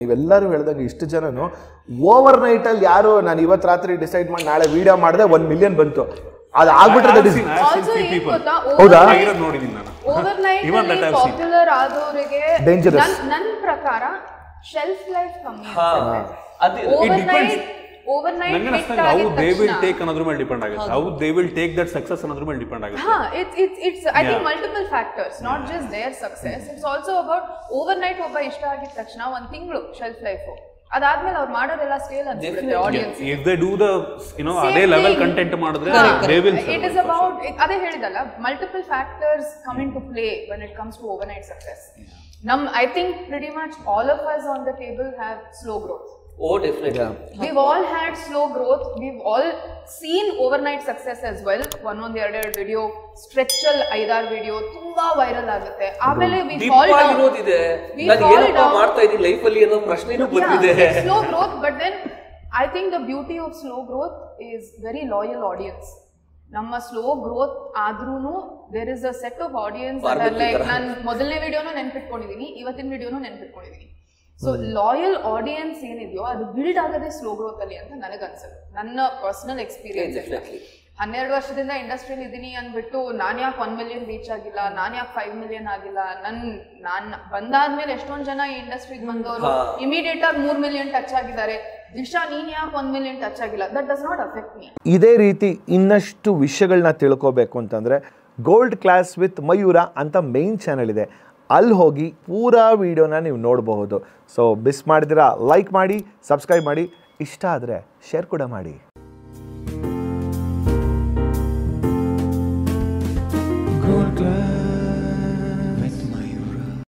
ನೀವೆಲ್ಲರೂ ಹೇಳಿದಾಗ ಇಷ್ಟು ಜನನು ಓವರ್ ನೈಟ್ ಅಲ್ಲಿ ಯಾರು ನಾನು ಇವತ್ತು ರಾತ್ರಿ ಡಿಸೈಡ್ ಮಾಡಿ ನಾಳೆ ವಿಡಿಯೋ ಮಾಡಿದೆ 1 ಮಿಲಿಯನ್ ಬಂತು ಅದು ಆಗ್ಬಿಟ್ರೆ ಹೌದಾ ಓವರ್ ನೈಟ್ ಪಾಪ್ಯುಲರ್ ಆದವರಿಗೆ ನನ್ನ ಪ್ರಕಾರ ಶೆಲ್ಫ್ ಲೈಫ್ ಕಮ್ಮಿ how they will take another ಮೇಲೆ ಡಿಪೆಂಡ್ ಆಗುತ್ತೆ how they will take that success another ಮೇಲೆ ಡಿಪೆಂಡ್ ಆಗುತ್ತೆ it's I think multiple factors not just their success it's also about overnight ಒಬ್ಬ ಇಷ್ಟ ಆಗಿದ ತಕ್ಷಣ ಒಂದು ತಿಂಗಳು ಶೆಲ್ಫ್ ಲೈಫ್ ಅದಾದ್ಮೇಲೆ ಅವ್ರು ಮಾಡೋದೆಲ್ಲ ಸ್ಕೇಲ್ ಅನ್ಸುತ್ತೆ audience if they do the ಅದೇ ಲೆವೆಲ್ ಕಂಟೆಂಟ್ ಮಾಡಿದ್ರೆ they will it is about ಅದೇ ಹೇಳಿದಲ್ಲ multiple factors come into play when it comes to overnight success I think pretty much all of us on the table have slow growth. Oh, definitely. Yeah. We've all had slow growth. We've all seen overnight success as well. One on the other video, stretchal aidar video, ತುಂಬಾ viral ಆಗುತ್ತೆ. ಆಮೇಲೆ we fall down. growth ಇದೆ. ನಾನು ಏನಪ್ಪ ಮಾಡ್ತಾ ಇದೀನಿ life ಅಲ್ಲಿ ಅನ್ನೋ ಪ್ರಶ್ನೆನೂ ಬಂದಿದೆ. Slow growth, but then I think the beauty of slow growth is very loyal audience. ನಮ್ಮ ಸ್ಲೋ ಗ್ರೋತ್ ಆದ್ರೂನು there is a set of audience that are like ನಾನು ಮೊದಲನೇ ವಿಡಿಯೋನು ನೆನ್ಪಿಟ್ಕೊಂಡಿದ್ದೀನಿ ಇವತ್ತಿನ ವಿಡಿಯೋನು ನೆನ್ಪಿಟ್ಕೊಂಡಿದ್ದೀನಿ ಸೊ ಲಾಯಲ್ ಆಡಿಯನ್ಸ್ ಏನಿದೆಯೋ ಅದು ಬಿಲ್ಡ್ ಆಗೋದೇ ಸ್ಲೋ ಗ್ರೋತ್ ಅಲ್ಲಿ ಅಂತ ನನಗನ್ಸುತ್ತೆ ನನ್ನ ಪರ್ಸನಲ್ ಎಕ್ಸ್ಪೀರಿಯನ್ಸ್ 12 ವರ್ಷದಿಂದ ಇಂಡಸ್ಟ್ರಿಯಲ್ಲಿ ಇದ್ದೀನಿ ಅಂದ್ಬಿಟ್ಟು ನಾನು ಯಾಕೆ 1 ಮಿಲಿಯನ್ ರೀಚ್ ಆಗಿಲ್ಲ ನಾನು ಯಾಕೆ 5 ಮಿಲಿಯನ್ ಆಗಿಲ್ಲ ನಾನು ಬಂದಾದ್ಮೇಲೆ ಎಷ್ಟೊಂದು ಜನ ಈ ಇಂಡಸ್ಟ್ರಿಗೆ ಬಂದವರು ಇಮಿಡಿಯೇಟ್ ಆಗಿ 3 ಮಿಲಿಯನ್ ಟಚ್ ಆಗಿದ್ದಾರೆ ದಿಶಾ ನೀನ್ ಯಾಕೆ 1 ಮಿಲಿಯನ್ ಟಚ್ ಆಗಿಲ್ಲ that does not affect me ಇದೇ ರೀತಿ ಇನ್ನಷ್ಟು ವಿಷಯಗಳನ್ನ ತಿಳ್ಕೋಬೇಕು ಅಂತಂದ್ರೆ ಗೋಲ್ಡ್ ಕ್ಲಾಸ್ ವಿತ್ ಮಯೂರ ಅಂತ ಮೇನ್ ಚಾನೆಲ್ ಇದೆ ಅಲ್ಲಿ ಹೋಗಿ ಪೂರಾ ವಿಡಿಯೋನ ನೀವು ನೋಡಬಹುದು ಸೊ ಮಿಸ್ ಮಾಡಿದಿರಾ ಲೈಕ್ ಮಾಡಿ ಸಬ್ಸ್ಕ್ರೈಬ್ ಮಾಡಿ ಇಷ್ಟ ಆದರೆ ಶೇರ್ ಕೂಡ ಮಾಡಿ